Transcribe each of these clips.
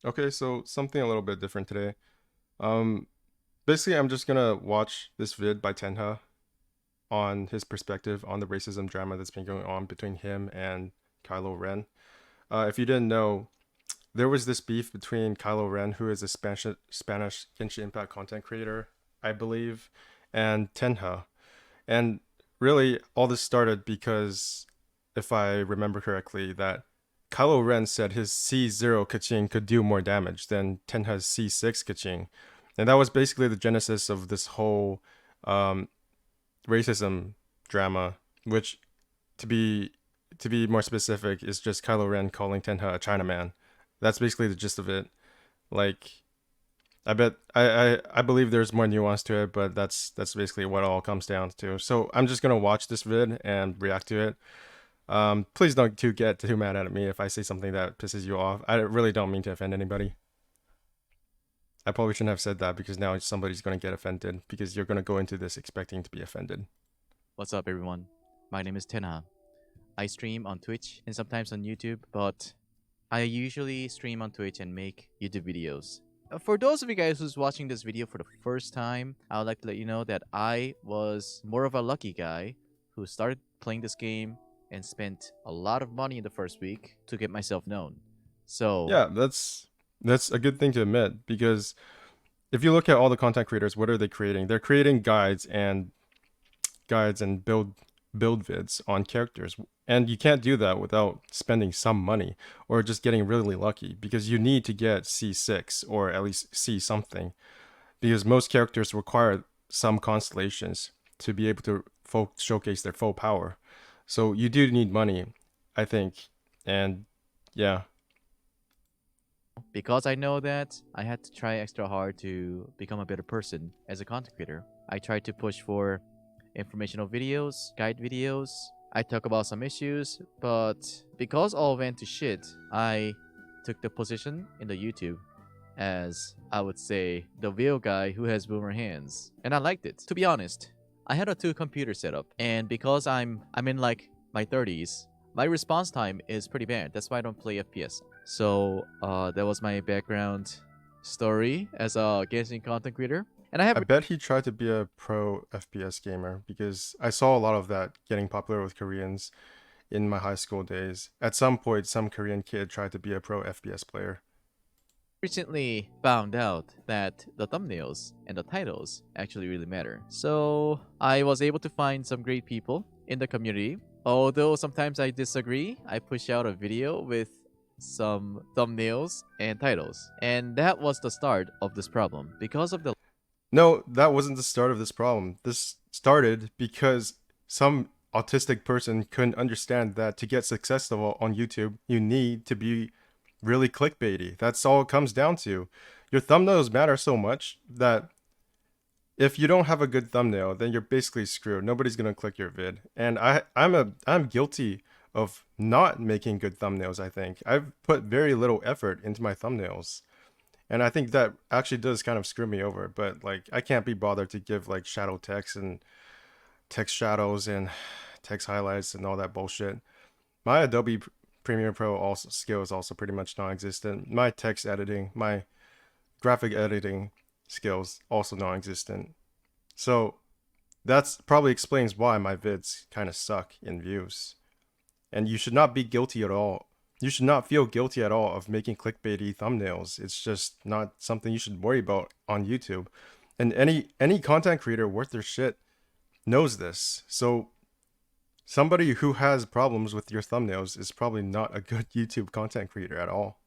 Okay, so something a little bit different today. Um, Basically, I'm just gonna watch this vid by Tenha on his perspective on the racism drama that's been going on between him and Kylo Ren. If you didn't know, there was this beef between Kylo Ren, who is a Spanish Genshin Impact content creator, I believe, and Tenha. And really, all this started because, if I remember correctly, that Kylo Ren said his C0 Keqing could do more damage than Tenha's C6 Keqing. And that was basically the genesis of this whole um, racism drama, which, to be to be more specific, is just Kylo Ren calling Tenha a Chinaman. That's basically the gist of it. Like, I believe there's more nuance to it, but that's basically what it all comes down to. So I'm just gonna watch this vid and react to it. Please don't get too mad at me if I say something that pisses you off. I really don't mean to offend anybody. I probably shouldn't have said that because now somebody's gonna get offended because you're gonna go into this expecting to be offended. What's up, everyone? My name is Tenha. I stream on Twitch and sometimes on YouTube, but I usually stream on Twitch and make YouTube videos. For those of you guys who's watching this video for the first time, I would like to let you know that I was more of a lucky guy who started playing this game and spent a lot of money in the first week to get myself known. So, Yeah, that's a good thing to admit because if you look at all the content creators, what are they creating? They're creating guides and build vids on characters, and you can't do that without spending some money or just getting really lucky because you need to get C6 or at least C something because most characters require some constellations to be able to showcase their full power. So you do need money, I think. And yeah. because I know that, I had to try extra hard to become a better person as a content creator. I tried to push for informational videos, guide videos. I talk about some issues, but because all went to shit, I took the position in the YouTube as, I would say, the real guy who has boomer hands. And I liked it. To be honest, I had a two computer setup, and because I'm in like my 30s, my response time is pretty bad. That's why I don't play FPS. So that was my background story as a Genshin content creator. And I I have bet he tried to be a pro FPS gamer because I saw a lot of that getting popular with Koreans in my high school days. At some point, some Korean kid tried to be a pro FPS player. recently found out that the thumbnails and the titles actually really matter. So I was able to find some great people in the community. Although sometimes I disagree, I push out a video with some thumbnails and titles. And that was the start of this problem. Because of the No, that wasn't the start of this problem. This started because some autistic person couldn't understand that to get successful on YouTube, you need to be really clickbaity. That's all it comes down to. Your thumbnails matter so much that if you don't have a good thumbnail, then you're basically screwed. Nobody's gonna click your vid. And I'm guilty of not making good thumbnails, I think. I've put very little effort into my thumbnails. And I think that actually does kind of screw me over, but like I can't be bothered to give like shadow text and text shadows and text highlights and all that bullshit. My Adobe Premiere Pro also skill is also pretty much non-existent. My text editing, my graphic editing skills also non-existent. So that's probably explains why my vids kind of suck in views. And you should not be guilty at all. You should not feel guilty at all of making clickbaity thumbnails. It's just not something you should worry about on YouTube. And any content creator worth their shit knows this. So somebody who has problems with your thumbnails is probably not a good YouTube content creator at all.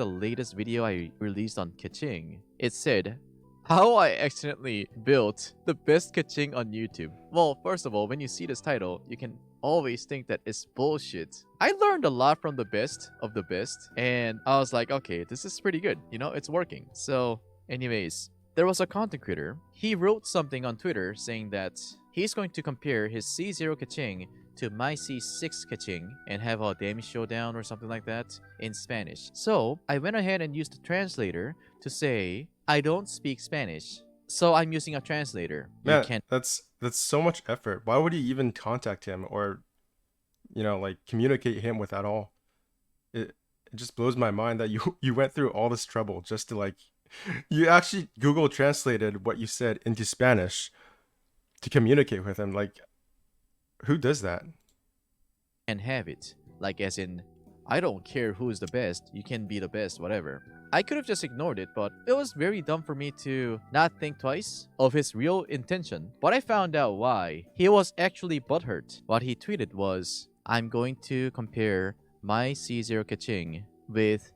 latest video I released on Keqing, it said how I accidentally built the best Keqing on YouTube. Well, first of all, when you see this title, you can always think that it's bullshit. I learned a lot from the best of the best, and I was like, okay, this is pretty good. You know, it's working. So, anyways, there was a content creator. He wrote something on Twitter saying that he's going to compare his C0 Keqing to my C6 Keqing and have a damage showdown or something like that in Spanish. So I went ahead and used a translator to say, I don't speak Spanish, so I'm using a translator. You Man, can that's so much effort. Why would you even contact him or like communicate him with at all? It It just blows my mind that you went through all this trouble just to like you actually Google translated what you said into Spanish to communicate with him. Like, who does that? and have it. Like, as in, I don't care who is the best, you can be the best, whatever. I could have just ignored it, but it was very dumb for me to not think twice of his real intention. But I found out why. He was actually butthurt. What he tweeted was, I'm going to compare my C0 Keqing with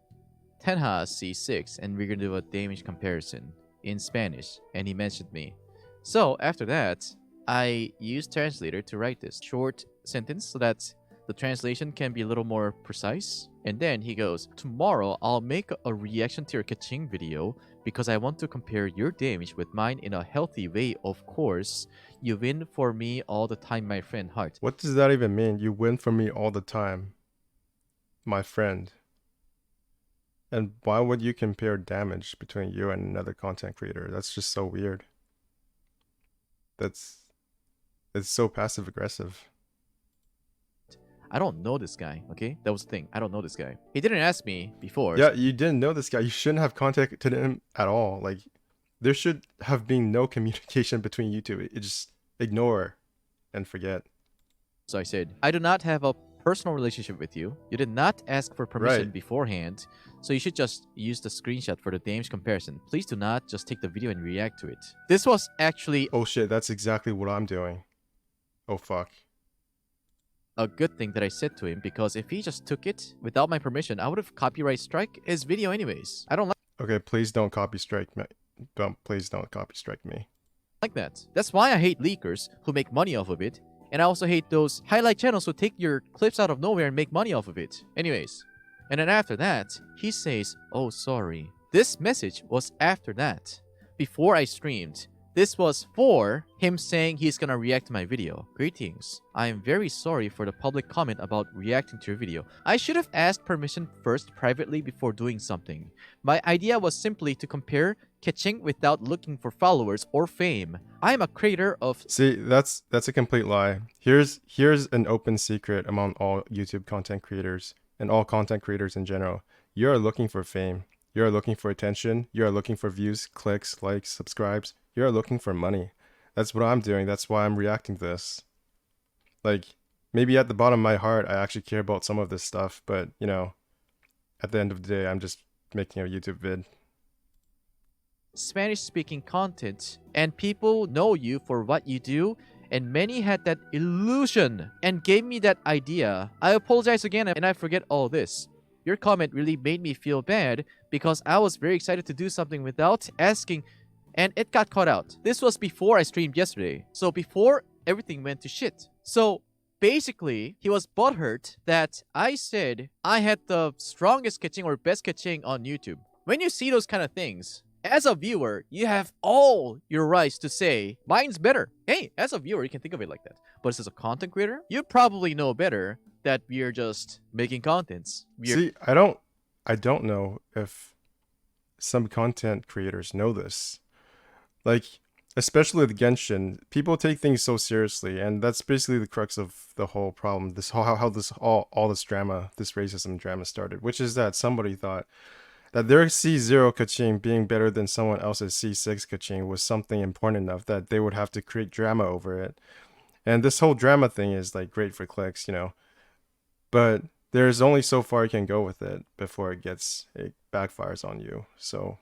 Tenha's C6, and we're gonna do a damage comparison in Spanish, and he mentioned me. So after that, I used translator to write this short sentence so that the translation can be a little more precise. And then he goes, tomorrow I'll make a reaction to your Keqing video because I want to compare your damage with mine in a healthy way, of course. You win for me all the time, my friend Heart. What does that even mean? You win for me all the time, my friend. And why would you compare damage between you and another content creator? That's just so weird. It's so passive aggressive. I don't know this guy, okay? That was the thing. I don't know this guy. He didn't ask me before. Yeah, you didn't know this guy. You shouldn't have contacted him at all. Like, there should have been no communication between you two. It just ignore and forget. So I said, I do not have a personal relationship with you. You did not ask for permission Right. beforehand. So you should just use the screenshot for the damage comparison. Please do not just take the video and react to it. This was actually Oh shit, that's exactly what I'm doing. Oh fuck. a good thing that I said to him, because if he just took it without my permission, I would have copyright strike his video anyways. I don't Okay, please don't copy strike me. Please don't copy strike me. like that. That's why I hate leakers who make money off of it. And I also hate those highlight channels who take your clips out of nowhere and make money off of it. Anyways. And then after that, he says, oh, sorry. This message was after that. Before I streamed. This was for him saying he's gonna react to my video. Greetings. I am very sorry for the public comment about reacting to your video. I should have asked permission first privately before doing something. My idea was simply to compare Keqing without looking for followers or fame. I am a creator of... See, that's a complete lie. Here's an open secret among all YouTube content creators and all content creators in general. You are looking for fame. You are looking for attention. You are looking for views, clicks, likes, subscribes. You are looking for money. That's what I'm doing. That's why I'm reacting to this. Like, maybe at the bottom of my heart, I actually care about some of this stuff, but, you know, at the end of the day, I'm just making a YouTube vid. Spanish-speaking content, and people know you for what you do, and many had that illusion and gave me that idea. I apologize again, and I forget all this. Your comment really made me feel bad because I was very excited to do something without asking, and it got caught out. This was before I streamed yesterday, so before everything went to shit. So basically, he was butthurt that I said I had the strongest Keqing or best Keqing on YouTube. When you see those kind of things, as a viewer, you have all your rights to say, mine's better. Hey, as a viewer, you can think of it like that. But as a content creator, you probably know better that we're just making contents. See, I don't know if some content creators know this. Like, especially with Genshin, people take things so seriously, and that's basically the crux of the whole problem. This whole how this all this drama, this racism drama started, which is that somebody thought that their C0 Keqing being better than someone else's C6 Keqing was something important enough that they would have to create drama over it. And this whole drama thing is like great for clicks, you know. But there's only so far you can go with it before it backfires on you. So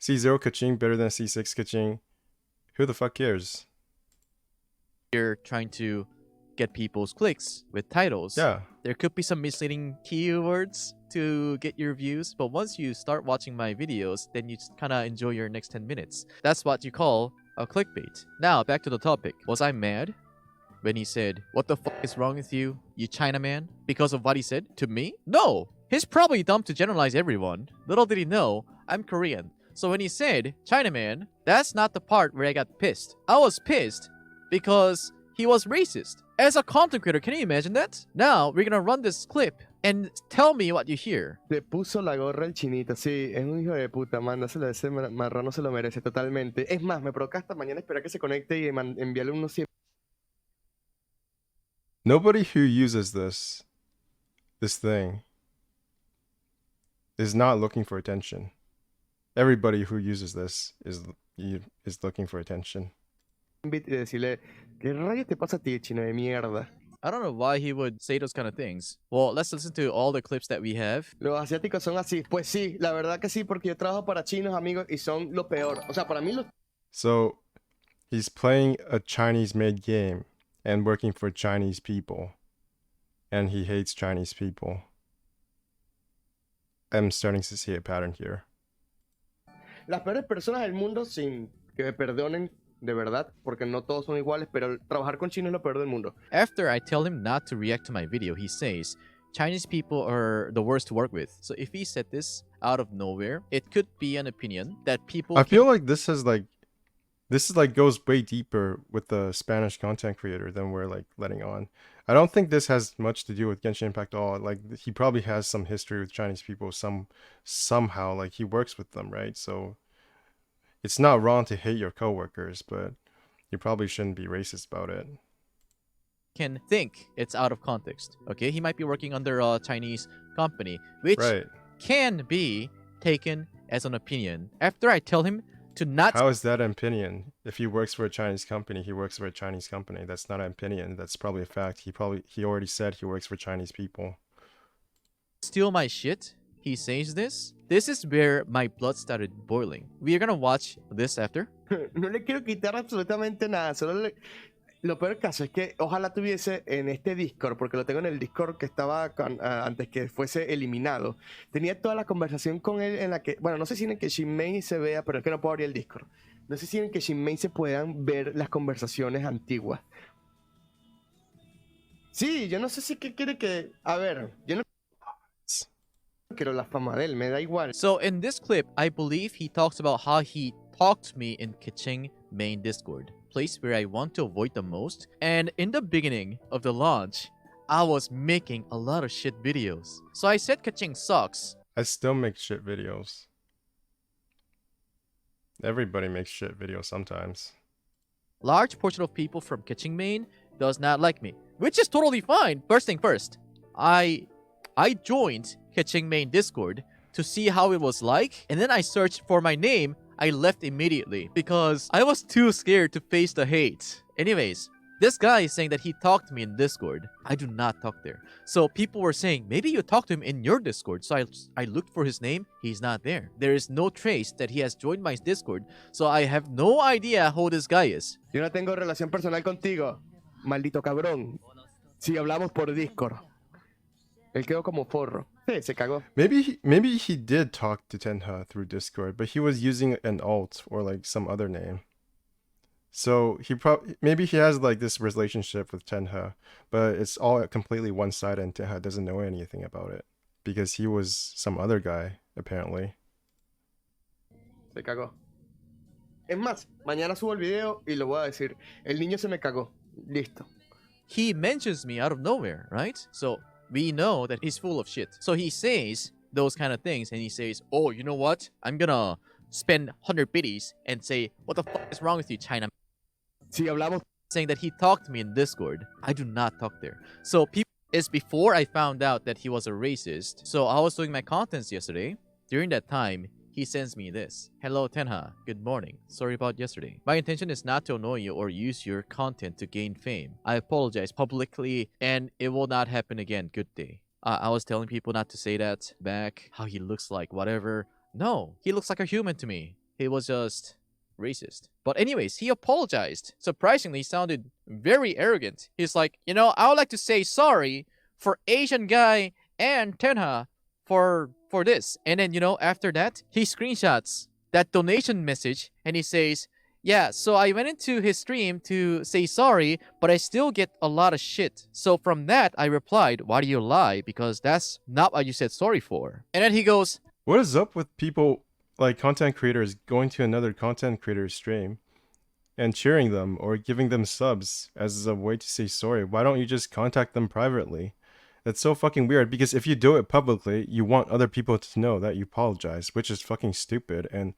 C0 Keqing better than C6 Keqing. Who the fuck cares? You're trying to get people's clicks with titles. Yeah. There could be some misleading keywords to get your views, but once you start watching my videos, then you kind of enjoy your next 10 minutes. That's what you call a clickbait. Now, back to the topic. Was I mad when he said, what the fuck is wrong with you, you Chinaman? Because of what he said to me? No! He's probably dumb to generalize everyone. Little did he know, I'm Korean. So when he said, Chinaman, that's not the part where I got pissed. I was pissed because he was racist. As a content creator, can you imagine that? Now, we're gonna run this clip and tell me what you hear. Le puso la gorra el chinito, sí, es un hijo de puta, mándaselo, ese marrano se lo merece totalmente. Es más, me provoca hasta mañana esperar que se conecte y enviarle unos 100. Nobody who uses this thing is not looking for attention. Everybody who uses this is looking for attention. y decirle, ¿qué rayos te pasa a ti, chino de mierda? I don't know why he would say those kind of things. Well, let's listen to all the clips that we have. Los asiáticos son así. Pues sí, la verdad que sí, porque yo trabajo para chinos, amigos, y son lo peor. O sea, para mí los So he's playing a Chinese-made game and working for Chinese people, and he hates Chinese people. I'm starting to see a pattern here. las peores personas del mundo, sin que me perdonen de verdad, porque no todos son iguales, pero trabajar con chinos es lo peor del mundo. After I tell him not to react to my video, he says, Chinese people are the worst to work with. So if he said this out of nowhere, it could be an opinion that people I feel like this is like goes way deeper with the Spanish content creator than we're like letting on. I don't think this has much to do with Genshin Impact at all. Like he probably has some history with Chinese people somehow, like he works with them, right? So it's not wrong to hate your coworkers, but you probably shouldn't be racist about it. can think it's out of context. Okay, he might be working under a Chinese company, which Right. can be taken as an opinion. After I tell him to not How is that an opinion? If he works for a Chinese company, he works for a Chinese company. That's not an opinion. That's probably a fact. He already said he works for Chinese people. steal my shit, he says this. This is where my blood started boiling. We are gonna watch this after. No le quiero quitar absolutamente nada, lo peor caso es que ojalá tuviese en este Discord, porque lo tengo en el Discord que estaba antes que fuese eliminado. Tenía toda la conversación con él en la que, bueno, no sé si en el que Shinmei se vea, pero es que no puedo abrir el Discord. No sé si en el que Shinmei se puedan ver las conversaciones antiguas. Sí, yo no sé si quiere que... A ver, yo no quiero la fama de él, me da igual. So in this clip, I believe he talks about how he talked to me in Keqing main Discord, place where I want to avoid the most. And in the beginning of the launch, I was making a lot of shit videos. So I said Keqing sucks. I still make shit videos. Everybody makes shit videos sometimes. Large portion of people from Keqing main does not like me, which is totally fine. First thing first, I joined Keqing main Discord to see how it was like, and then I searched for my name. I left immediately because I was too scared to face the hate. Anyways, this guy is saying that he talked to me in Discord. I do not talk there. So people were saying, maybe you talked to him in your Discord. So I looked for his name. He's not there. There is no trace that he has joined my Discord. So I have no idea who this guy is. Yo no tengo relación personal contigo, maldito cabrón. Si hablamos por Discord. Él quedó como forro. Sí, se cagó. Maybe he did talk to Tenha through Discord, but he was using an alt or like some other name. So maybe he has like this relationship with Tenha, but it's all completely one-sided and Tenha doesn't know anything about it because he was some other guy apparently. Se cagó. Es más, mañana subo el video y lo voy a decir. El niño se me cagó. Listo. He mentions me out of nowhere, right? So we know that he's full of shit. So he says those kind of things and he says, oh, you know what? I'm gonna spend 100 biddies and say, what the fuck is wrong with you, China? Si hablamos... Saying that he talked to me in Discord. I do not talk there. So is before I found out that he was a racist. So I was doing my contents yesterday. During that time, he sends me this. Hello, Tenha. Good morning. Sorry about yesterday. My intention is not to annoy you or use your content to gain fame. I apologize publicly and it will not happen again. Good day. I was telling people not to say that back, how he looks like, whatever. No, he looks like a human to me. He was just racist. But anyways, he apologized. Surprisingly, he sounded very arrogant. He's like, you know, I would like to say sorry for Asian guy and Tenha for this. And then, you know, after that, he screenshots that donation message and he says, yeah, so I went into his stream to say sorry, but I still get a lot of shit. So from that, I replied, why do you lie? Because that's not what you said sorry for. And then he goes, What is up with people like content creators going to another content creator's stream and cheering them or giving them subs as a way to say sorry? Why don't you just contact them privately? That's so fucking weird because if you do it publicly, you want other people to know that you apologize, which is fucking stupid and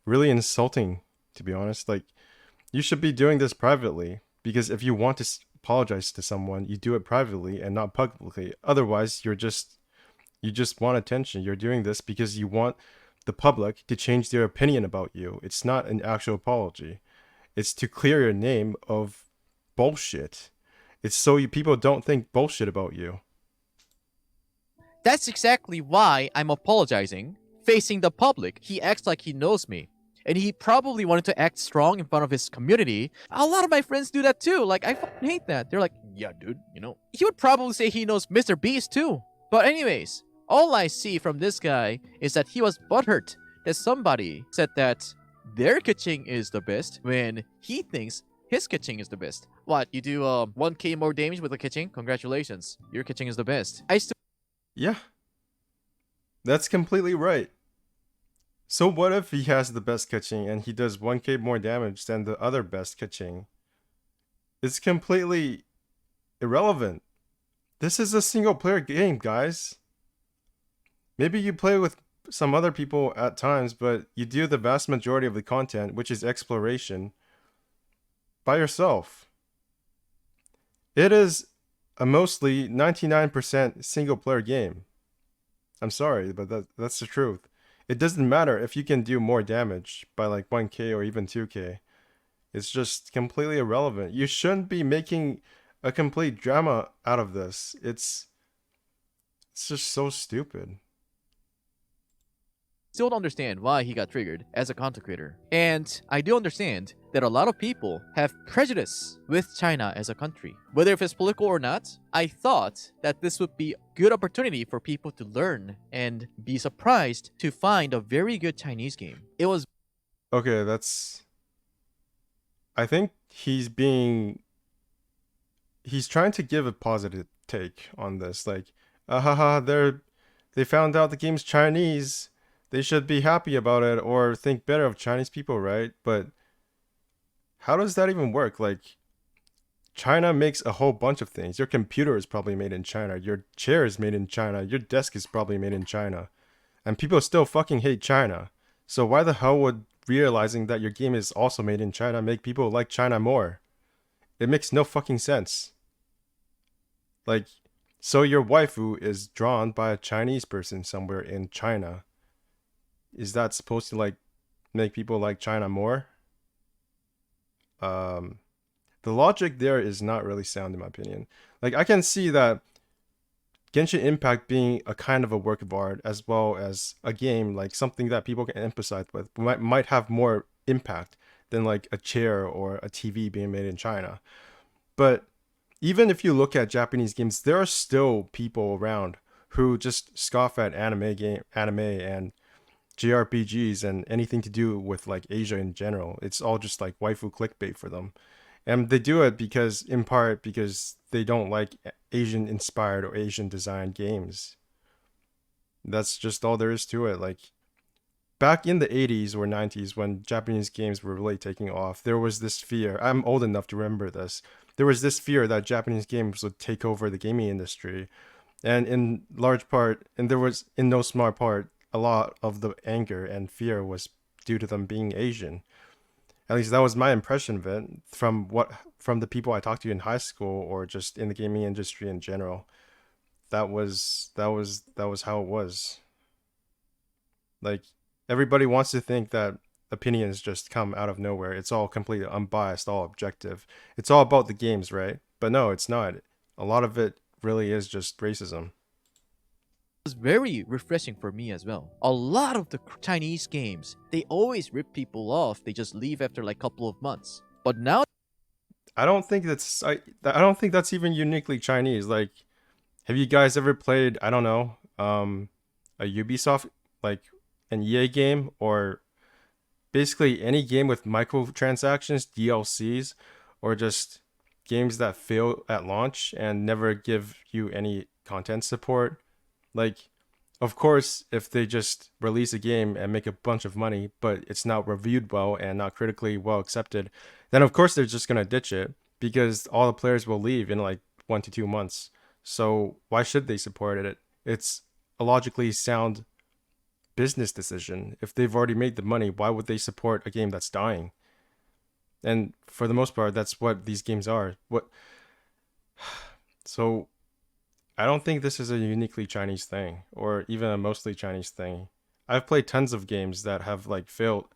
really insulting, to be honest. Like, you should be doing this privately because if you want to apologize to someone, you do it privately and not publicly. Otherwise, you're just You just want attention. You're doing this because you want the public to change their opinion about you. It's not an actual apology. It's to clear your name of bullshit. It's so you people don't think bullshit about you. That's exactly why I'm apologizing. Facing the public, he acts like he knows me. And he probably wanted to act strong in front of his community. A lot of my friends do that too. Like, I fucking hate that. They're like, yeah, dude, you know. He would probably say he knows Mr. Beast too. But, anyways, all I see from this guy is that he was butthurt that somebody said that their Keqing is the best when he thinks his Keqing is the best. What, you do 1k more damage with a Keqing? Congratulations. Your Keqing is the best. I still Yeah, that's completely right. So what if he has the best Keqing and he does 1k more damage than the other best Keqing? It's completely irrelevant. This is a single player game, guys. Maybe you play with some other people at times, but you do the vast majority of the content, which is exploration, by yourself. It is a mostly 99% single player game. I'm sorry, but that's the truth. It doesn't matter if you can do more damage by like 1k or even 2k. It's just completely irrelevant. You shouldn't be making a complete drama out of this. It's just so stupid. still don't understand why he got triggered as a content creator. And I do understand that a lot of people have prejudice with China as a country. Whether if it's political or not, I thought that this would be a good opportunity for people to learn and be surprised to find a very good Chinese game. It was Okay, that's I think he's trying to give a positive take on this. Like, haha, they found out the game's Chinese. They should be happy about it or think better of Chinese people, right? But how does that even work? Like, China makes a whole bunch of things. Your computer is probably made in China. Your chair is made in China. Your desk is probably made in China. And people still fucking hate China. So why the hell would realizing that your game is also made in China make people like China more? It makes no fucking sense. Like, so your waifu is drawn by a Chinese person somewhere in China. Is that supposed to like make people like China more? The logic there is not really sound in my opinion. Like, I can see that Genshin Impact being a kind of a work of art as well as a game, like something that people can empathize with, might have more impact than like a chair or a TV being made in China. But even if you look at Japanese games, there are still people around who just scoff at anime and JRPGs and anything to do with like Asia in general. It's all just like waifu clickbait for them. And they do it because, in part, because they don't like Asian inspired or Asian designed games. That's just all there is to it. Like, back in the 80s or 90s when Japanese games were really taking off, there was this fear. I'm old enough to remember this. There was this fear that Japanese games would take over the gaming industry. And in large part, and there was in no small part, a lot of the anger and fear was due to them being Asian. At least that was my impression of it from the people I talked to in high school or just in the gaming industry in general. That was how it was. Like, everybody wants to think that opinions just come out of nowhere. It's all completely unbiased, all objective. It's all about the games, right? But no, it's not. A lot of it really is just racism. was very refreshing for me as well. A lot of the Chinese games, they always rip people off. They just leave after like a couple of months. But now I don't think that's even uniquely Chinese. Like, have you guys ever played, I don't know, a Ubisoft, like an EA game, or basically any game with microtransactions, DLCs, or just games that fail at launch and never give you any content support? Like, of course, if they just release a game and make a bunch of money, but it's not reviewed well and not critically well accepted, then of course they're just gonna ditch it because all the players will leave in like 1 to 2 months. So why should they support it? It's a logically sound business decision. If they've already made the money, why would they support a game that's dying? And for the most part, that's what these games are. So I don't think this is a uniquely Chinese thing or even a mostly Chinese thing. I've played tons of games that have like failed,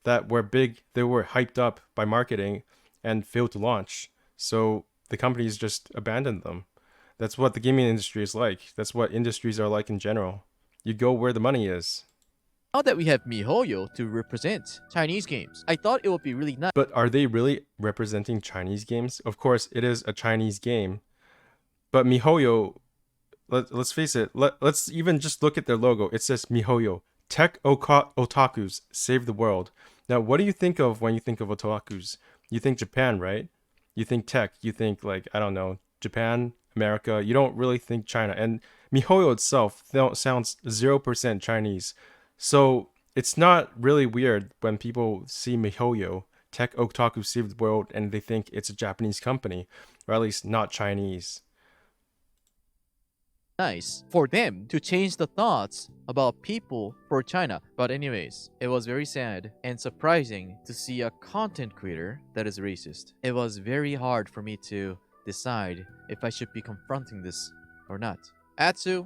that were big, they were hyped up by marketing and failed to launch. So the companies just abandoned them. That's what the gaming industry is like. That's what industries are like in general. You go where the money is. Now that we have MiHoYo to represent Chinese games, I thought it would be really nice. But are they really representing Chinese games? Of course, it is a Chinese game. But MiHoYo, let's face it, let's even just look at their logo. It says MiHoYo. Otakus save the world. Now, what do you think of when you think of otakus? You think Japan, right? You think tech. You think, like, I don't know, Japan, America. You don't really think China. And MiHoYo itself sounds 0% Chinese. So it's not really weird when people see MiHoYo, Tech Otaku Save the World, and they think it's a Japanese company, or at least not Chinese. Nice for them to change the thoughts about people for China. But anyways, it was very sad and surprising to see a content creator that is racist. It was very hard for me to decide if I should be confronting this or not. Atsu,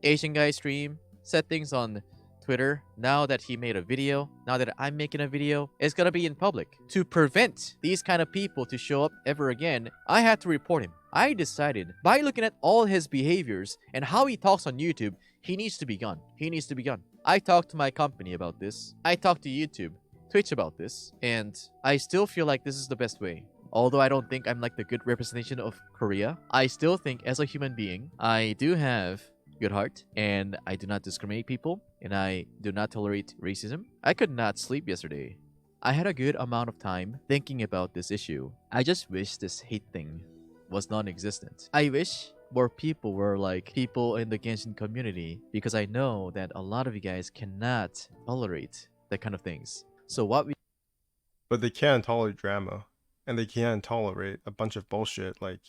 Asian guy stream, said things on Twitter. Now that he made a video, now that I'm making a video, it's gonna be in public. To prevent these kind of people to show up ever again, I had to report him. I decided, by looking at all his behaviors and how he talks on YouTube, he needs to be gone. He needs to be gone. I talked to my company about this. I talked to YouTube, Twitch about this, and I still feel like this is the best way. Although I don't think I'm like the good representation of Korea, I still think as a human being, I do have good heart, and I do not discriminate people, and I do not tolerate racism. I could not sleep yesterday. I had a good amount of time thinking about this issue. I just wish this hate thing was non-existent. I wish more people were like people in the Genshin community, because I know that a lot of you guys cannot tolerate that kind of things. So what we But they can tolerate drama, and they can tolerate a bunch of bullshit. Like,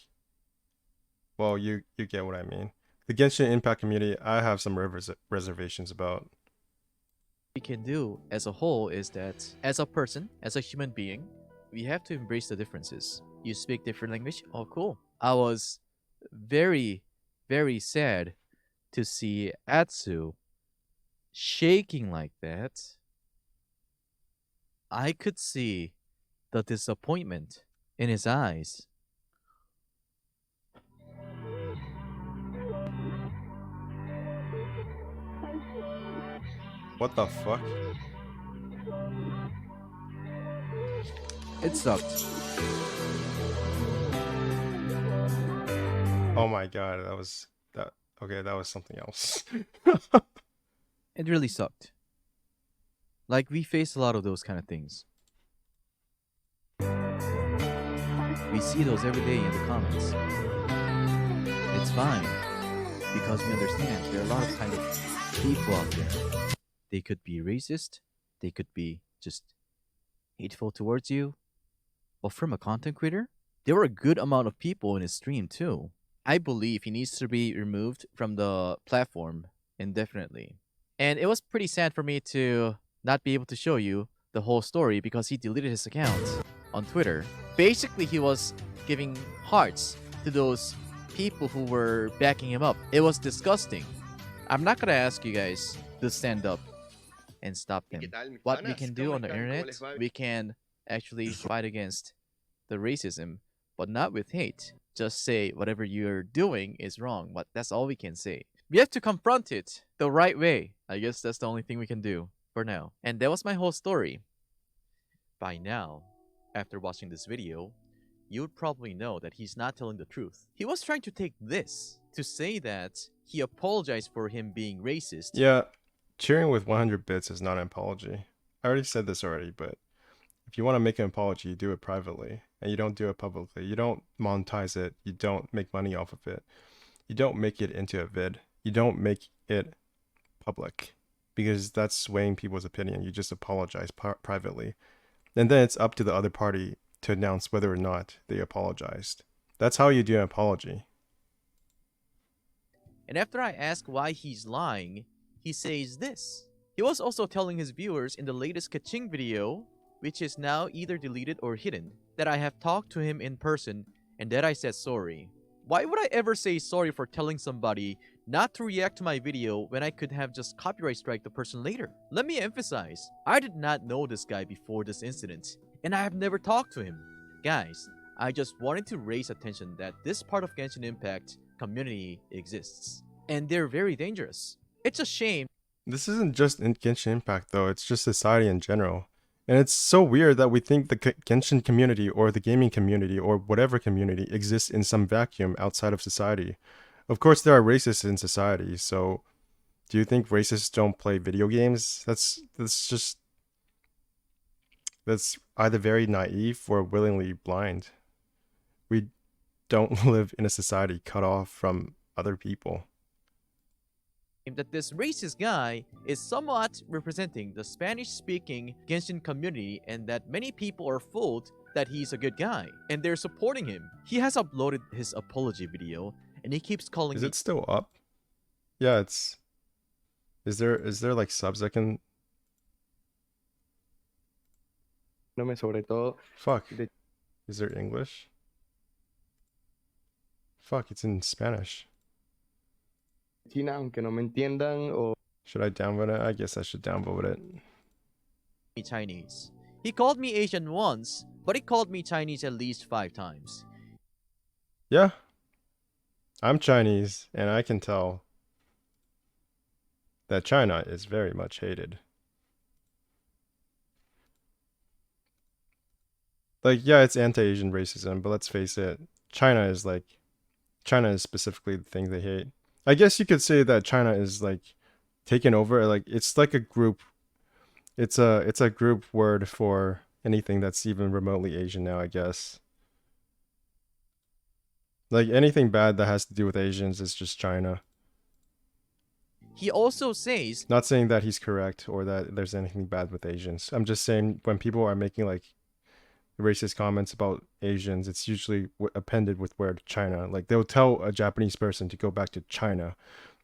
well, you get what I mean. The Genshin Impact community, I have some reservations about. can do as a whole is that as a person, as a human being, we have to embrace the differences. You speak different language? Oh, cool. I was very, very sad to see Atsu shaking like that. I could see the disappointment in his eyes. What the fuck? It sucked. Oh my god, that was that. Okay, that was something else. It really sucked. Like, we face a lot of those kind of things. We see those every day in the comments. It's fine, because we understand there are a lot of kind of people out there. They could be racist, they could be just hateful towards you. But from a content creator, there were a good amount of people in his stream too. I believe he needs to be removed from the platform indefinitely. And it was pretty sad for me to not be able to show you the whole story because he deleted his account on Twitter. Basically, he was giving hearts to those people who were backing him up. It was disgusting. I'm not gonna ask you guys to stand up and stop him. What we can do on the internet, we can actually fight against the racism, but not with hate. Just say whatever you're doing is wrong, but that's all we can say. We have to confront it the right way. I guess that's the only thing we can do for now. And that was my whole story. By now, after watching this video, you would probably know that he's not telling the truth. He was trying to take this to say that he apologized for him being racist. Yeah, cheering with 100 bits is not an apology. I already said this already, but if you want to make an apology, you do it privately, and you don't do it publicly. You don't monetize it. You don't make money off of it. You don't make it into a vid. You don't make it public, because that's swaying people's opinion. You just apologize privately, and then it's up to the other party to announce whether or not they apologized. That's how you do an apology. And after I ask why he's lying, he says this. He was also telling his viewers in the latest Keqing video, which is now either deleted or hidden, that I have talked to him in person and that I said sorry. Why would I ever say sorry for telling somebody not to react to my video when I could have just copyright strike the person later? Let me emphasize, I did not know this guy before this incident, and I have never talked to him. Guys, I just wanted to raise attention that this part of Genshin Impact community exists, and they're very dangerous. It's a shame. This isn't just in Genshin Impact though, it's just society in general. And it's so weird that we think the Genshin community or the gaming community or whatever community exists in some vacuum outside of society. Of course, there are racists in society, so do you think racists don't play video games? That's either very naive or willingly blind. We don't live in a society cut off from other people. That this racist guy is somewhat representing the Spanish-speaking Genshin community, and that many people are fooled that he's a good guy and they're supporting him. He has uploaded his apology video and he keeps calling Is me. it still up? Yeah, it's. Is there like subs I can? sobre todo Fuck. de Is there English? Fuck, it's in Spanish. China, aunque no me entiendan o Should I downvote it? I guess I should downvote it. Chinese. He called me Asian once, but he called me Chinese at least 5 times. Yeah. I'm Chinese, and I can tell that China is very much hated. Like, yeah, it's anti-Asian racism, but let's face it, China is specifically the thing they hate. I guess you could say that China is like taken over, like it's like a group. It's a group word for anything that's even remotely Asian now, I guess. Like anything bad that has to do with Asians is just China. He also says, Not saying that he's correct or that there's anything bad with Asians. I'm just saying when people are making like racist comments about Asians, it's usually appended with word China. Like they'll tell a Japanese person to go back to China,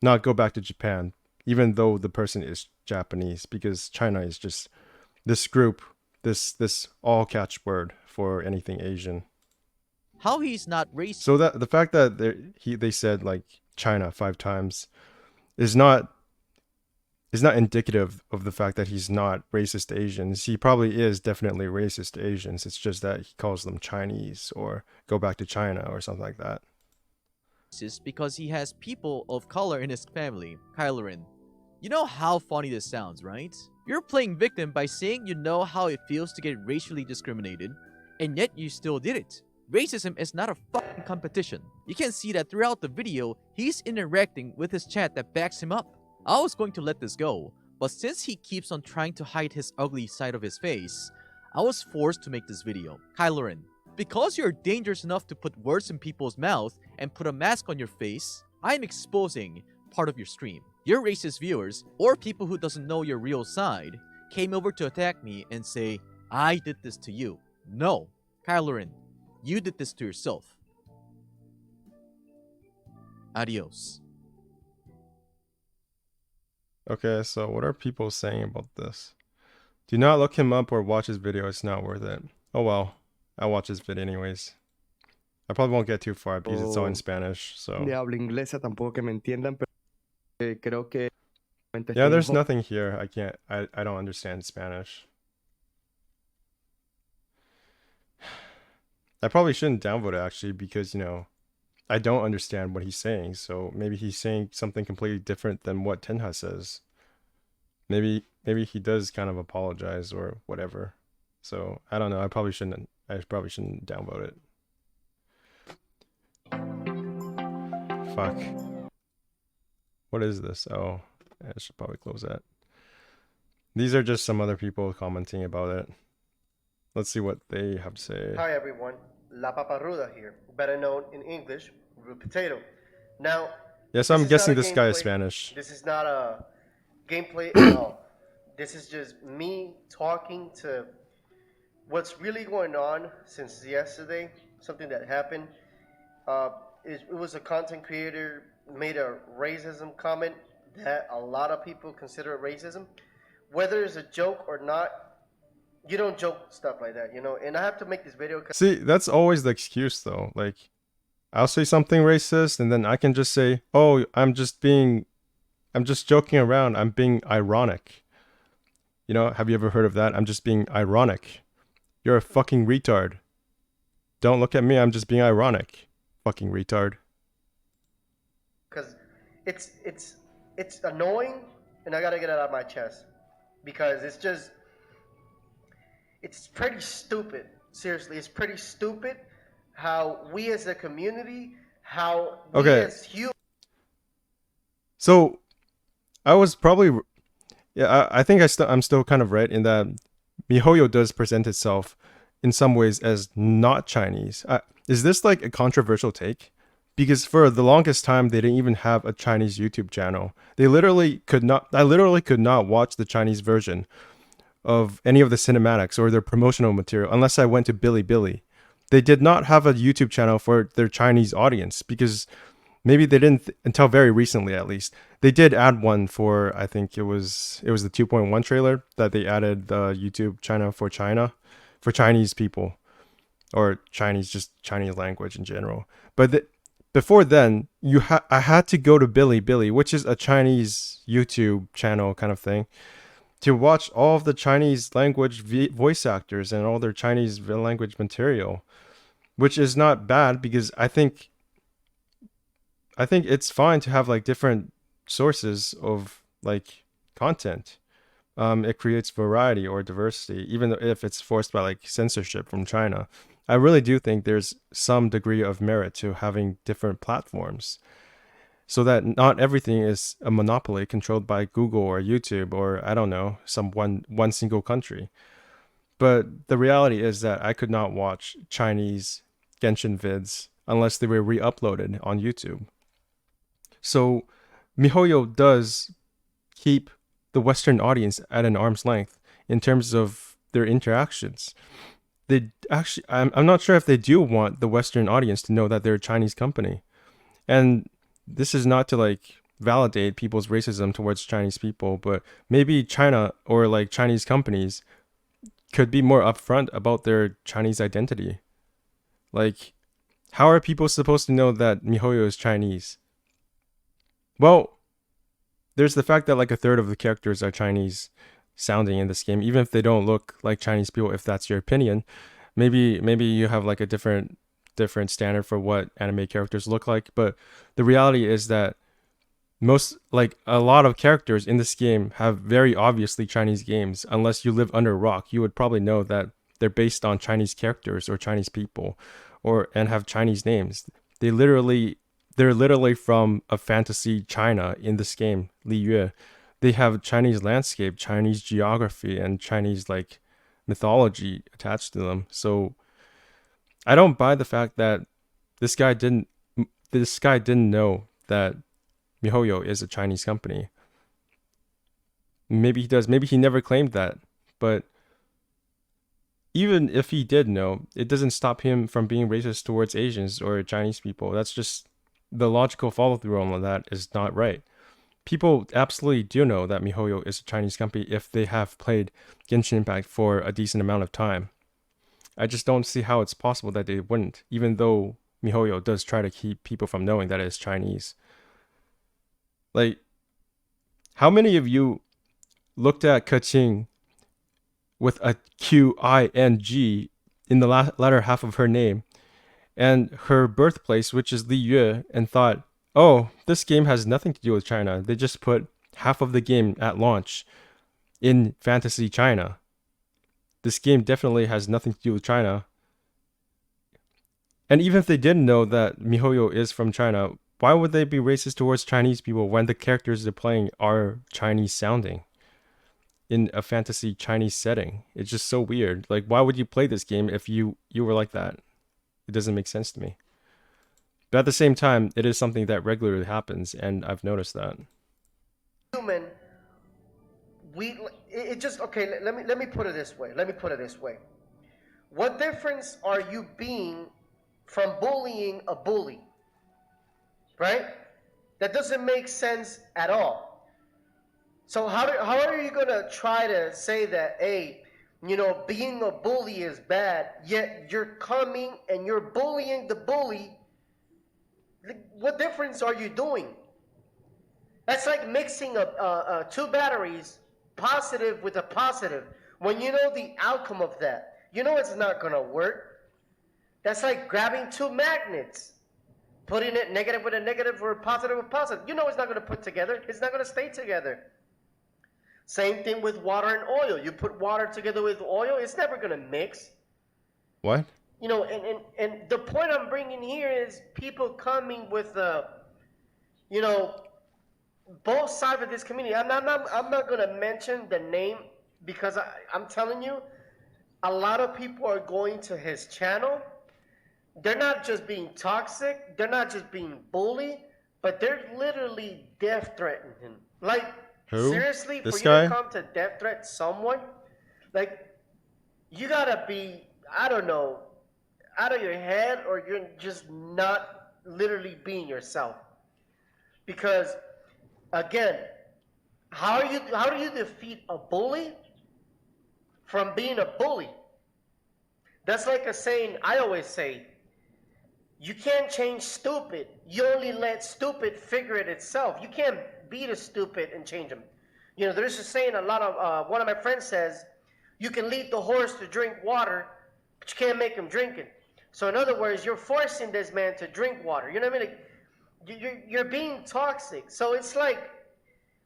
not go back to Japan, even though the person is Japanese, because China is just this group, this all catchword for anything Asian. how he's not racist. So that the fact that they said like China 5 times is not indicative of the fact that he's not racist to Asians. He probably is definitely racist to Asians. It's just that he calls them Chinese or go back to China or something like that. Because he has people of color in his family. Kylerin, you know how funny this sounds, right? You're playing victim by saying you know how it feels to get racially discriminated, and yet you still did it. Racism is not a fucking competition. You can see that throughout the video, he's interacting with his chat that backs him up. I was going to let this go, but since he keeps on trying to hide his ugly side of his face, I was forced to make this video. Kylerin, because you're dangerous enough to put words in people's mouth and put a mask on your face, I'm exposing part of your stream. Your racist viewers, or people who doesn't know your real side, came over to attack me and say, I did this to you. No, Kylerin, you did this to yourself. Adios. Okay, so what are people saying about this? Do not look him up or watch his video. It's not worth it. Oh well, I'll watch his video anyways. I probably won't get too far because it's all in Spanish, so. de habla inglesa tampoco que me entiendan, pero creo que Yeah, there's nothing here. I don't understand Spanish. I probably shouldn't downvote it actually because, you know, I don't understand what he's saying. So maybe he's saying something completely different than what Tenha says. Maybe he does kind of apologize or whatever. So I don't know. I probably shouldn't downvote it. Fuck. What is this? Oh, I should probably close that. These are just some other people commenting about it. Let's see what they have to say. Hi everyone, La Paparruda here, better known in English, Root Potato. Now, Yes, I'm this is guessing not a this guy is gameplay. Spanish. This is not a gameplay at all. This is just me talking to what's really going on since yesterday, something that happened. It was a content creator made a racism comment that a lot of people consider racism. Whether it's a joke or not, you don't joke stuff like that, you know. And I have to make this video. See, that's always the excuse though. Like, I'll say something racist, and then I can just say, "Oh, I'm just joking around. I'm being ironic." You know, have you ever heard of that? I'm just being ironic. You're a fucking retard. Don't look at me. I'm just being ironic. Fucking retard. Because it's annoying, and I gotta get it out of my chest because it's pretty stupid. Seriously, it's pretty stupid how we as a community, how we Okay. as humans. So I was probably, yeah. I think I'm still kind of right in that MiHoYo does present itself in some ways as not Chinese. Is this like a controversial take? Because for the longest time they didn't even have a Chinese YouTube channel. They literally could not. I literally could not watch the Chinese version of any of the cinematics or their promotional material unless I went to Bilibili. They did not have a YouTube channel for their Chinese audience because maybe they didn't until very recently at least. They did add one for, I think it was the 2.1 trailer that they added the YouTube channel for China, for Chinese people, or Chinese, just Chinese language in general. But before then, I had to go to Bilibili, which is a Chinese YouTube channel kind of thing, to watch all of the Chinese language voice actors and all their Chinese language material, which is not bad because I think it's fine to have like different sources of like content. It creates variety or diversity, even if it's forced by like censorship from China. I really do think there's some degree of merit to having different platforms so that not everything is a monopoly controlled by Google or YouTube or I don't know, some one single country. But the reality is that I could not watch Chinese Genshin vids unless they were re-uploaded on YouTube. So MiHoYo does keep the Western audience at an arm's length in terms of their interactions. They actually, I'm not sure if they do want the Western audience to know that they're a Chinese company. And this is not to like validate people's racism towards Chinese people, but maybe China or like Chinese companies could be more upfront about their Chinese identity. Like, how are people supposed to know that MiHoYo is Chinese? Well, there's the fact that like a third of the characters are Chinese sounding in this game, even if they don't look like Chinese people. If that's your opinion, maybe you have like a different standard for what anime characters look like. But the reality is that most, like a lot of characters in this game have very obviously Chinese games. Unless you live under a rock, you would probably know that they're based on Chinese characters or Chinese people, or and have Chinese names. They're literally from a fantasy China in this game, Li Yue. They have Chinese landscape, Chinese geography, and Chinese like mythology attached to them. So I don't buy the fact that this guy didn't know that MiHoYo is a Chinese company. Maybe he does. Maybe he never claimed that. But even if he did know, it doesn't stop him from being racist towards Asians or Chinese people. That's just the logical follow through on that is not right. People absolutely do know that MiHoYo is a Chinese company if they have played Genshin Impact for a decent amount of time. I just don't see how it's possible that they wouldn't, even though MiHoYo does try to keep people from knowing that it's Chinese. Like, how many of you looked at Keqing with a Qing in the latter half of her name and her birthplace, which is Li Yue, and thought, oh, this game has nothing to do with China. They just put half of the game at launch in fantasy China. This game definitely has nothing to do with China. And even if they didn't know that MiHoYo is from China, why would they be racist towards Chinese people when the characters they're playing are Chinese sounding in a fantasy Chinese setting? It's just so weird. Like, why would you play this game if you were like that? It doesn't make sense to me. But at the same time, it is something that regularly happens, and I've noticed that. Human, it just okay. Let me put it this way. Let me put it this way. What difference are you being from bullying a bully? Right? That doesn't make sense at all. So how are you gonna try to say that, hey, you know, being a bully is bad, yet you're coming and you're bullying the bully What difference are you doing? That's like mixing two batteries, positive with a positive. When you know the outcome of that, you know it's not gonna work. That's like grabbing two magnets, putting it negative with a negative or positive with positive. You know it's not gonna put together. It's not gonna stay together. Same thing with water and oil. You put water together with oil, it's never gonna mix. What? You know, and the point I'm bringing here is people coming with you know, both sides of this community. I'm not gonna mention the name because I'm telling you, a lot of people are going to his channel. They're not just being toxic. They're not just being bullied, but they're literally death threatening him. Like Who? seriously, for This you to guy? come to death threat someone, like you gotta be, I don't know, out of your head, or you're just not literally being yourself. Because again, how do you defeat a bully from being a bully? That's like a saying I always say, you can't change stupid. You only let stupid figure it itself. You can't beat a stupid and change them. You know, there's a saying a lot of, one of my friends says, you can lead the horse to drink water, but you can't make him drink it. So in other words, you're forcing this man to drink water. You know what I mean? Like, you're being toxic. So it's like,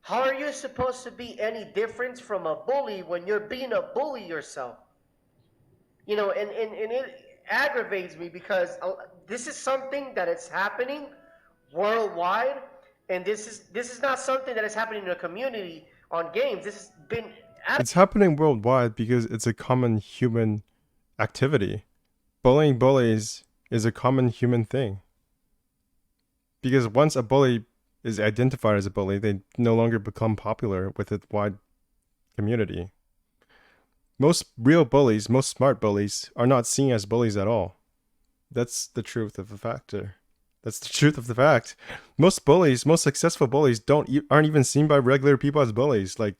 how are you supposed to be any difference from a bully when you're being a bully yourself? You know, and it aggravates me because this is something that is happening worldwide, and this is not something that is happening in a community on games. This has been It's happening worldwide because it's a common human activity. Bullying bullies is a common human thing. Because once a bully is identified as a bully, they no longer become popular with a wide community. Most real bullies, most smart bullies, are not seen as bullies at all. That's the truth of the factor. That's the truth of the fact. Most bullies, most successful bullies, aren't even seen by regular people as bullies. Like,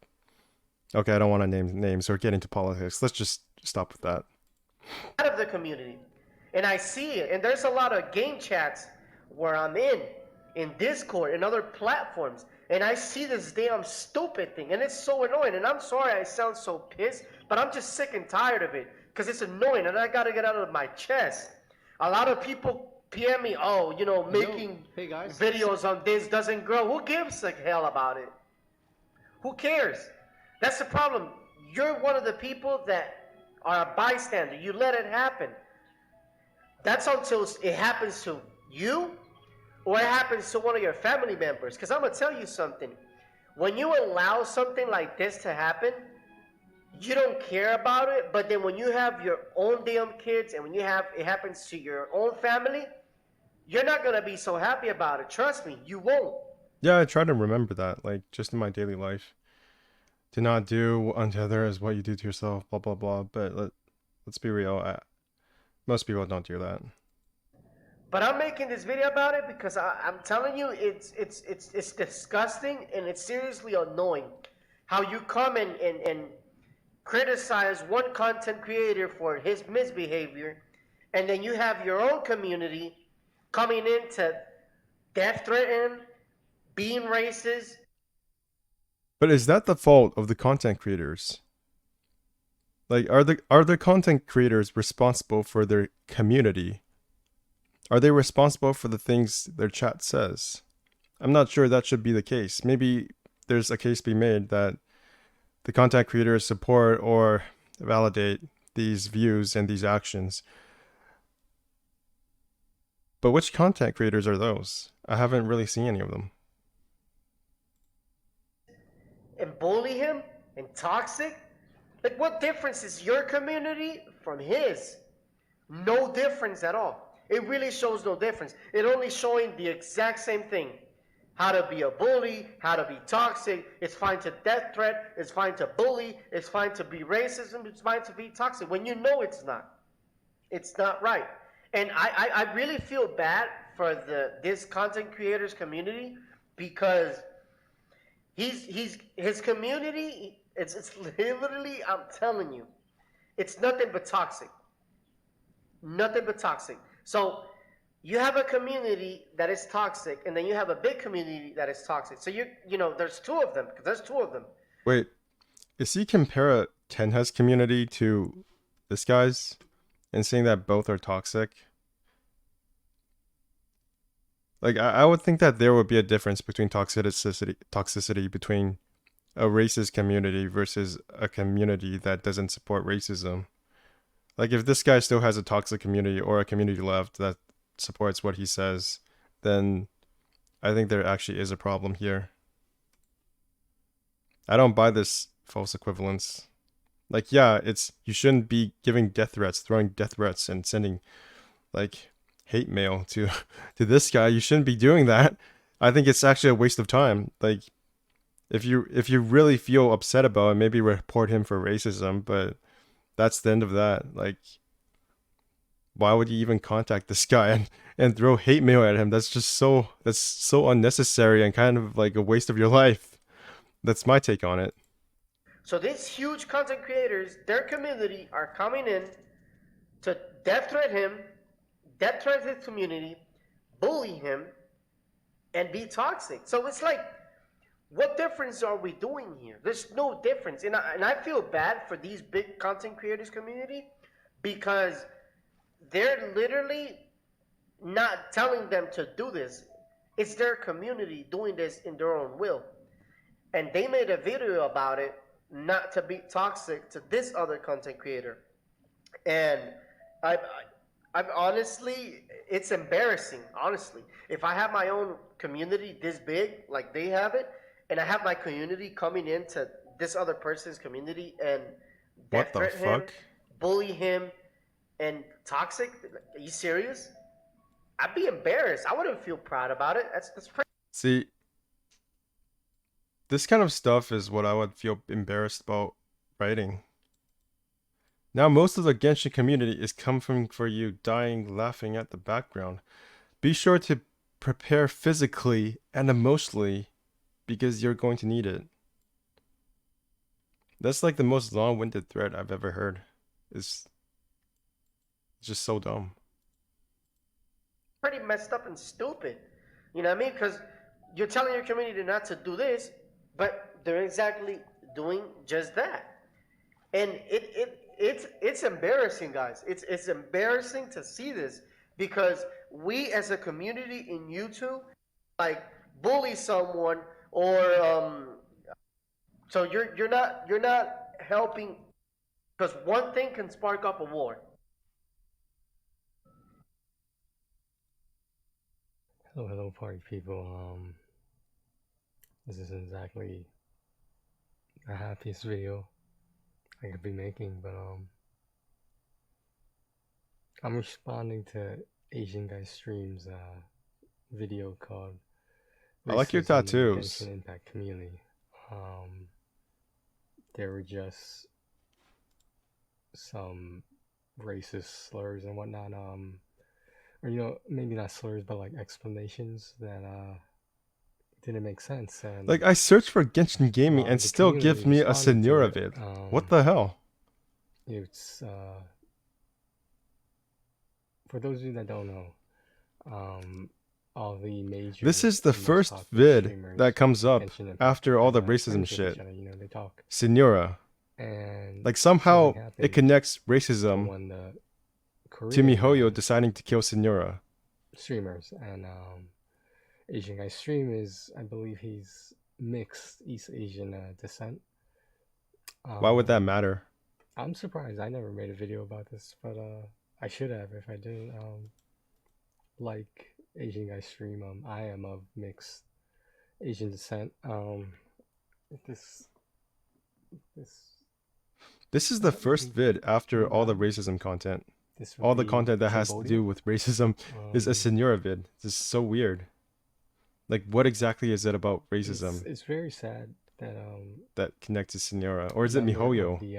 okay, I don't want to name names or get into politics. Let's just stop with that. out of the community, and I see it. And there's a lot of game chats where I'm in Discord and other platforms, and I see this damn stupid thing, and it's so annoying. And I'm sorry I sound so pissed, but I'm just sick and tired of it because it's annoying, and I gotta get out of my chest. A lot of people PM me, oh, you know, making hey guys. videos on this doesn't grow. Who gives a hell about it? Who cares? That's the problem. You're one of the people that are a bystander. You let it happen. That's until it happens to you or it happens to one of your family members. Because I'm going to tell you something. When you allow something like this to happen, you don't care about it. But then when you have your own damn kids and when it happens to your own family, you're not going to be so happy about it. Trust me, you won't. Yeah, I try to remember that, like, just in my daily life. To not do unto others what you do to yourself, blah, blah, blah. But let's be real. Most people don't do that. But I'm making this video about it because I'm telling you, it's disgusting and it's seriously annoying how you come and criticize one content creator for his misbehavior, and then you have your own community coming in to death threaten, being racist. But is that the fault of the content creators? Like, are the content creators responsible for their community? Are they responsible for the things their chat says? I'm not sure that should be the case. Maybe there's a case to be made that the content creators support or validate these views and these actions. But which content creators are those? I haven't really seen any of them. And bully him and toxic? Like, what difference is your community from his? No difference at all. It really shows no difference. It only showing the exact same thing. How to be a bully, how to be toxic. It's fine to death threat. It's fine to bully. It's fine to be racism. It's fine to be toxic. When you know it's not. It's not right. And I really feel bad for this content creators community because his community, it's literally, I'm telling you, it's nothing but toxic. Nothing but toxic. So you have a community that is toxic, and then you have a big community that is toxic. So you know, there's two of them. There's two of them. Wait, is he compare Tenha's community to this guy's and saying that both are toxic? Like I would think that there would be a difference between toxicity between a racist community versus a community that doesn't support racism. Like if this guy still has a toxic community or a community left that supports what he says, then I think there actually is a problem here. I don't buy this false equivalence. Like, yeah, it's you shouldn't be giving death threats, throwing death threats, and sending like hate mail to to this guy. You shouldn't be doing that. I think it's actually a waste of time. Like, if you really feel upset about it, maybe report him for racism. But that's the end of that. Like, why would you even contact this guy and throw hate mail at him? That's so unnecessary and kind of like a waste of your life. That's my take on it. So these huge content creators, their community, are coming in to death threat him, death threat his community, bully him, and be toxic. So it's like, what difference are we doing here? There's no difference. And I feel bad for these big content creators community because they're literally not telling them to do this. It's their community doing this in their own will. And they made a video about it, not to be toxic to this other content creator. And I'm honestly, it's embarrassing, honestly. If I have my own community this big, like they have it, and I have my community coming into this other person's community and death What the threat him, fuck? bully him, and toxic, are you serious? I'd be embarrassed. I wouldn't feel proud about it. That's crazy. See, this kind of stuff is what I would feel embarrassed about writing. Now most of the Genshin community is coming for you, dying, laughing at the background. Be sure to prepare physically and emotionally because you're going to need it. That's like the most long-winded thread I've ever heard. It's just so dumb. Pretty messed up and stupid. You know what I mean? Because you're telling your community not to do this, but they're exactly doing just that. And it's embarrassing, guys. It's embarrassing to see this because we as a community in YouTube like bully someone or so you're not helping because one thing can spark up a war. Hello, party people. This isn't exactly the happiest video I could be making, but I'm responding to Asian Guy Stream's video called I like your Racism in the tattoos. Genshin Impact Community. There were just some racist slurs and whatnot, or maybe not slurs, but like explanations that didn't make sense. And Like I searched for Genshin Gaming and the still community gives me a responded to Senora it. vid. What the hell? It's for those of you that don't know, all the major. This is the and most first popular vid streamers that comes on up Genshin Impact after all the are racism friends with shit. each other, they talk. Senora. And Like somehow something it happened connects racism when the to Korean MiHoYo deciding to kill Senora. streamers and Asian Guy Stream is, I believe he's mixed East Asian descent. Why would that matter? I'm surprised I never made a video about this, but I should have if I didn't. Like Asian Guy Stream, I am of mixed Asian descent. This is the first vid after all the racism content. This would All the be content that has to Cambodia. do with racism is a Senora vid. This is so weird. Like what exactly is it about racism It's very sad that that connects to Senora? Or is it member of MiHoYo? the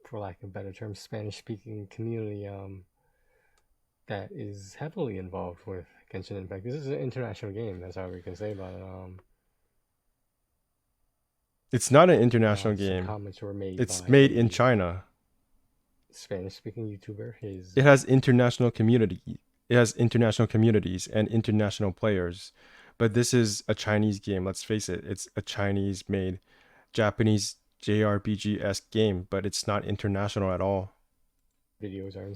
for lack of a better term, Spanish speaking community that is heavily involved with Genshin Impact. This is an international game, that's all we can say about it. It's not an international Some game. comments were made It's by made in a China. Spanish-speaking YouTuber. It has international community. It has international communities and international players. But this is a Chinese game. Let's face it. It's a Chinese-made Japanese JRPG-esque game, but it's not international at all. videos are in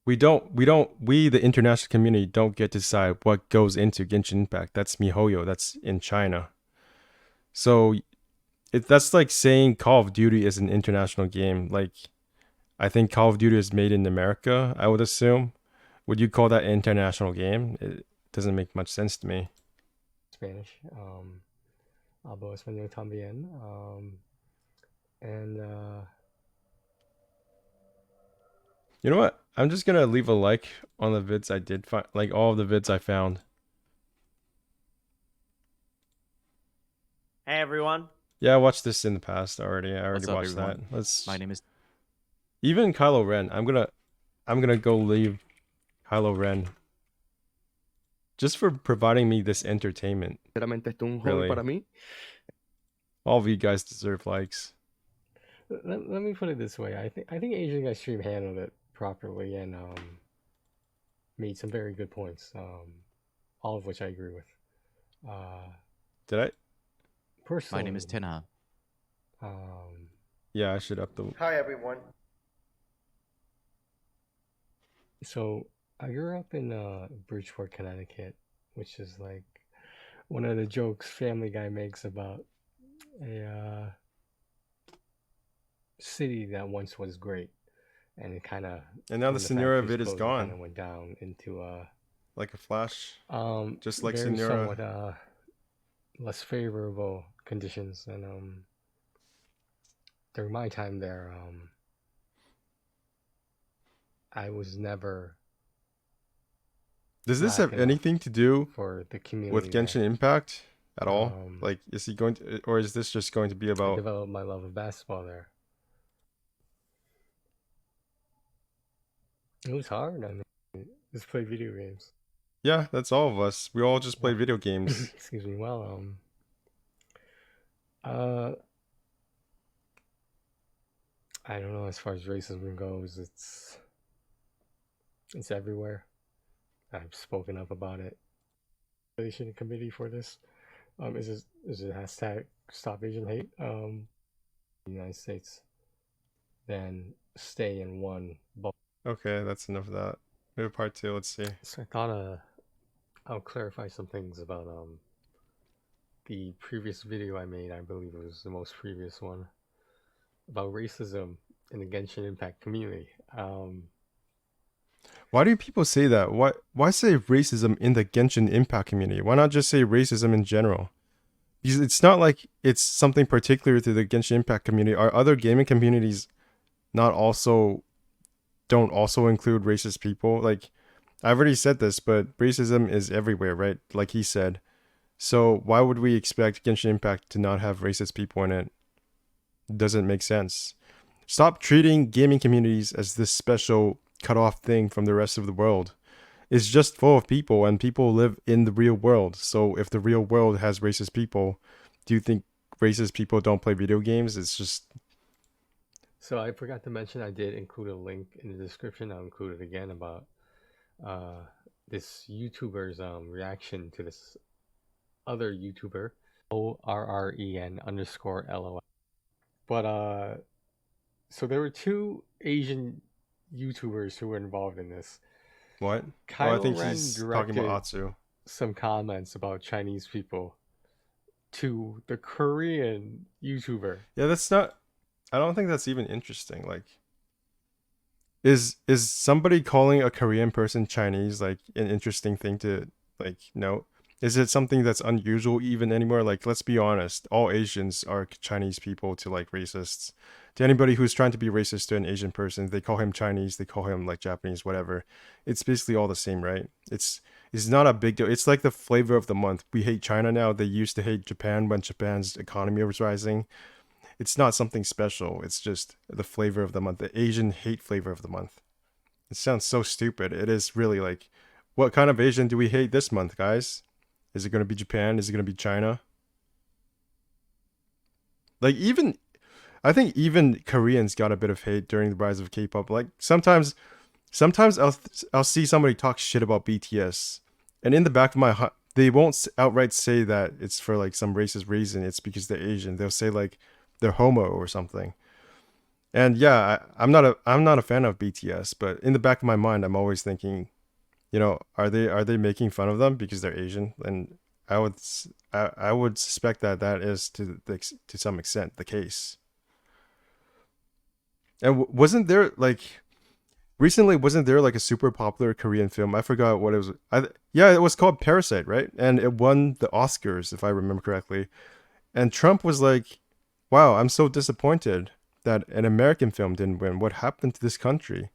We the international community don't get to decide what goes into Genshin Impact. That's MiHoYo. That's in China. So that's like saying Call of Duty is an international game. Like, I think Call of Duty is made in America, I would assume. Would you call that an international game? It doesn't make much sense to me. Spanish. Hablo español también. And You know what? I'm just gonna leave a like on the vids I did find, like all of the vids I found. Hey everyone. Yeah, I watched this in the past already. I already What's up, watched everyone? that. Let's My name is even Kylo Ren. I'm gonna go leave Kylo Ren just for providing me this entertainment. Sinceramente, esto es un hobby Really? para mí. All of you guys deserve likes. let me put it this way. I think Asian Guy Stream handled it properly and made some very good points. All of which I agree with. Did I? Personally, my name is Tenha. Yeah, I should up the. Hi, everyone. So I grew up in Bridgeport, Connecticut, which is like one of the jokes Family Guy makes about a city that once was great, and it kind of And now the Senora vid is Kind gone, of went down into like a flash. Just like very Senora. somewhat less favorable conditions, and during my time there, I was never Does this have black enough anything to do for the community with there. Genshin Impact at all? Um, Like, is he going to, or is this just going to be I about? developed my love of basketball there. It was hard. I mean, just play video games. Yeah, that's all of us. We all just play video games. Excuse me. Well, I don't know. As far as racism goes, it's everywhere. I've spoken up about it. Relation committee for this. Is it hashtag Stop Asian Hate? United States. Then stay in one bubble. Okay, that's enough of that. We have part 2. Let's see. So I thought I'll clarify some things about the previous video I made. I believe it was the most previous one about racism in the Genshin Impact community. Why do people say that? Why say racism in the Genshin Impact community? Why not just say racism in general? Because it's not like it's something particular to the Genshin Impact community. Are other gaming communities not also don't also include racist people? Like, I've already said this, but racism is everywhere, right? Like he said. So why would we expect Genshin Impact to not have racist people in it? Doesn't make sense. Stop treating gaming communities as this special cut off thing from the rest of the world. It's just full of people, and people live in the real world. So if the real world has racist people, do you think racist people don't play video games? It's just... So I forgot to mention I did include a link in the description. I'll include it again about this YouTuber's reaction to this other YouTuber, ORREN_LOL. But so there were 2 Asian YouTubers who were involved in this. What? Kylo I think Ren he's talking directed about Atsu. some comments about Chinese people to the Korean YouTuber. Yeah, that's not... I don't think that's even interesting. Like, is somebody calling a Korean person Chinese like an interesting thing to like note? Is it something that's unusual even anymore? Like, let's be honest, all Asians are Chinese people to like racists. To anybody who's trying to be racist to an Asian person, they call him Chinese, they call him like Japanese, whatever. It's basically all the same, right? It's not a big deal. It's like the flavor of the month. We hate China now. They used to hate Japan when Japan's economy was rising. It's not something special. It's just the flavor of the month, the Asian hate flavor of the month. It sounds so stupid. It is really like, what kind of Asian do we hate this month, guys? Is it going to be Japan? Is it going to be China? Like, even I think even Koreans got a bit of hate during the rise of K-pop. Like sometimes I'll see somebody talk shit about BTS, and in the back of my heart, they won't outright say that it's for like some racist reason. It's because they're Asian. They'll say like they're homo or something. And yeah, I'm not a fan of BTS, but in the back of my mind, I'm always thinking, are they making fun of them because they're Asian? And I would suspect that that is to some extent the case. And wasn't there like recently, wasn't there like a super popular Korean film? I forgot what it was. Yeah, it was called Parasite, right? And it won the Oscars, if I remember correctly. And Trump was like, "Wow, I'm so disappointed that an American film didn't win. What happened to this country?"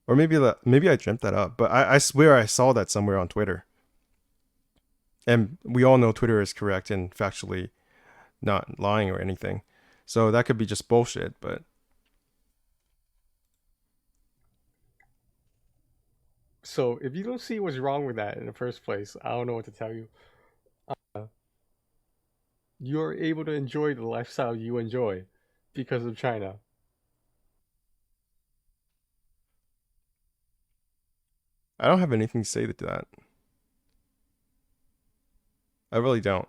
Or maybe I dreamt that up, but I swear I saw that somewhere on Twitter. And we all know Twitter is correct and factually not lying or anything. So that could be just bullshit, but So if you don't see what's wrong with that in the first place, I don't know what to tell you. You're able to enjoy the lifestyle you enjoy because of China. I don't have anything to say to that. I really don't.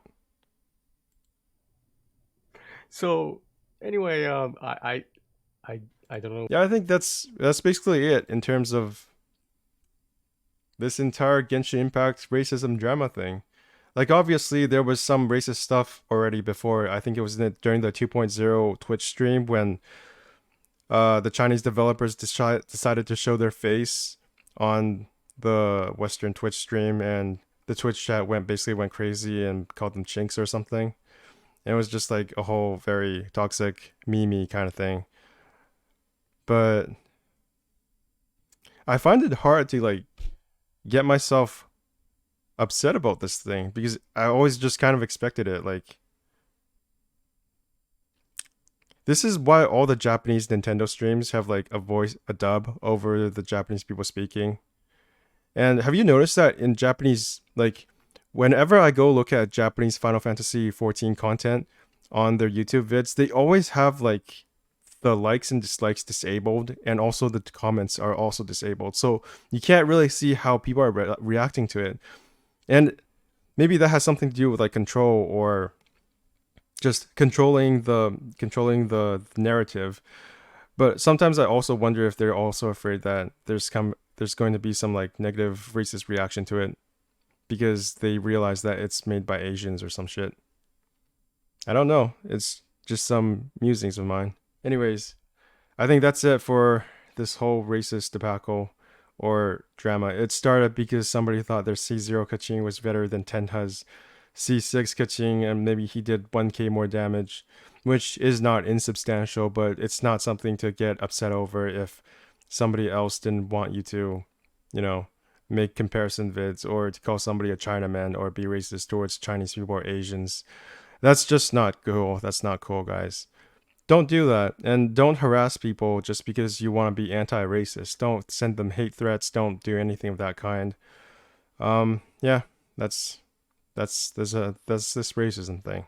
So anyway, I don't know. Yeah, I think that's basically it in terms of this entire Genshin Impact racism drama thing. Like obviously there was some racist stuff already before. I think it was during the 2.0 Twitch stream when the Chinese developers decided to show their face on the Western Twitch stream, and the Twitch chat basically went crazy and called them chinks or something. And it was just like a whole very toxic meme kind of thing. But I find it hard to like get myself upset about this thing because I always just kind of expected it. Like, this is why all the Japanese Nintendo streams have like a dub over the Japanese people speaking. And have you noticed that in Japanese, like, whenever I go look at Japanese Final Fantasy 14 content on their YouTube vids, they always have like the likes and dislikes disabled, and also the comments are also disabled. So you can't really see how people are reacting to it. And maybe that has something to do with like control or just controlling the narrative. But sometimes I also wonder if they're also afraid that there's going to be some like negative racist reaction to it because they realize that it's made by Asians or some shit. I don't know. It's just some musings of mine. Anyways, I think that's it for this whole racist debacle or drama. It started because somebody thought their C0 Keqing was better than Tenha's C6 Keqing, and maybe he did 1k more damage, which is not insubstantial, but it's not something to get upset over if somebody else didn't want you to, make comparison vids or to call somebody a Chinaman or be racist towards Chinese people or Asians. That's just not cool. That's not cool, guys. Don't do that, and don't harass people just because you want to be anti-racist. Don't send them hate threats. Don't do anything of that kind. Yeah, that's this racism thing.